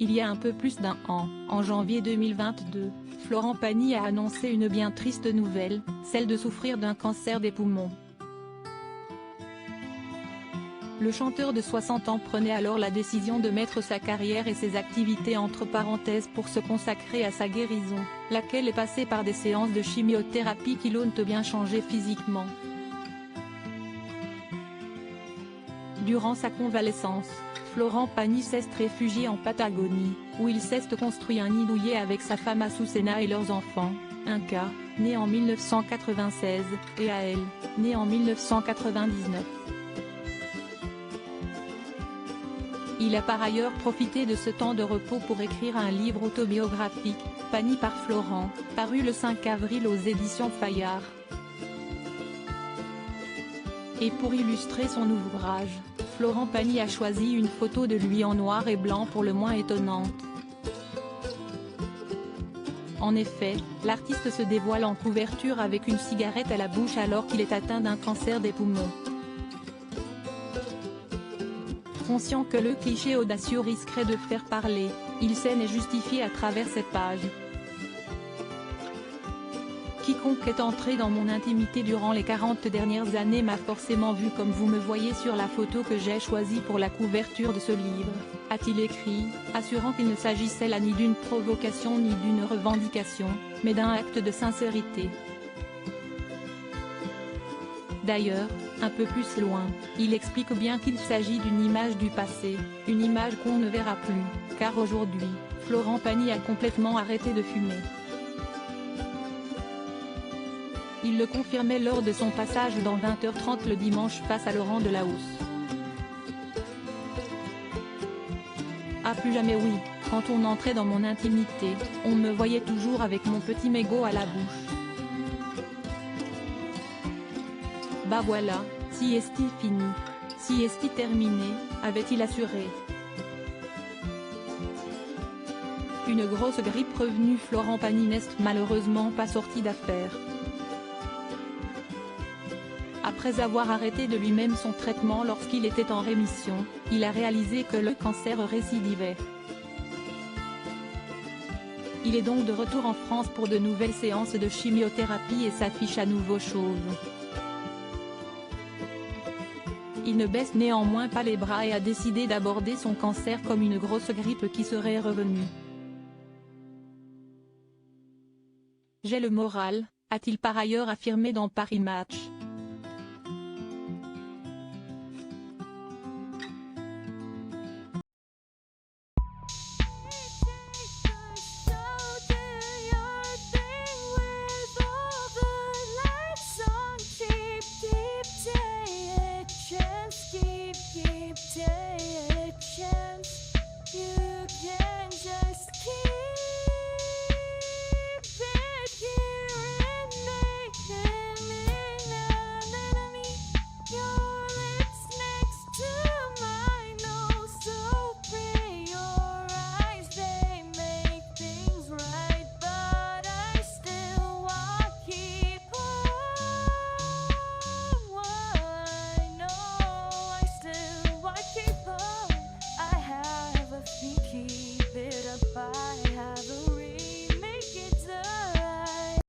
Il y a un peu plus d'un an, en janvier 2022, Florent Pagny a annoncé une bien triste nouvelle, celle de souffrir d'un cancer des poumons. Le chanteur de 60 ans prenait alors la décision de mettre sa carrière et ses activités entre parenthèses pour se consacrer à sa guérison, laquelle est passée par des séances de chimiothérapie qui l'ont bien changé physiquement. Durant sa convalescence, Florent Pagny s'est réfugié en Patagonie, où il s'est construit un nid douillet avec sa femme Azucena et leurs enfants, Inca, né en 1996, et Ael, né en 1999. Il a par ailleurs profité de ce temps de repos pour écrire un livre autobiographique, Pagny par Florent, paru le 5 avril aux éditions Fayard. Et pour illustrer son ouvrage, Florent Pagny a choisi une photo de lui en noir et blanc pour le moins étonnante. En effet, l'artiste se dévoile en couverture avec une cigarette à la bouche alors qu'il est atteint d'un cancer des poumons. Conscient que le cliché audacieux risquerait de faire parler, il s'en est justifié à travers cette page. Quiconque est entré dans mon intimité durant les 40 dernières années m'a forcément vu comme vous me voyez sur la photo que j'ai choisie pour la couverture de ce livre, a-t-il écrit, assurant qu'il ne s'agissait là ni d'une provocation ni d'une revendication, mais d'un acte de sincérité. D'ailleurs, un peu plus loin, il explique bien qu'il s'agit d'une image du passé, une image qu'on ne verra plus, car aujourd'hui, Florent Pagny a complètement arrêté de fumer. Il le confirmait lors de son passage dans 20h30 le dimanche face à Laurent Delahousse. Ah plus jamais oui, quand on entrait dans mon intimité, on me voyait toujours avec mon petit mégot à la bouche. Bah voilà, si est-il fini, si est-il terminé, avait-il assuré. Une grosse grippe revenue. Florent Pagny n'est malheureusement pas sorti d'affaire. Après avoir arrêté de lui-même son traitement lorsqu'il était en rémission, il a réalisé que le cancer récidivait. Il est donc de retour en France pour de nouvelles séances de chimiothérapie et s'affiche à nouveau chauve. Il ne baisse néanmoins pas les bras et a décidé d'aborder son cancer comme une grosse grippe qui serait revenue. J'ai le moral, a-t-il par ailleurs affirmé dans Paris Match.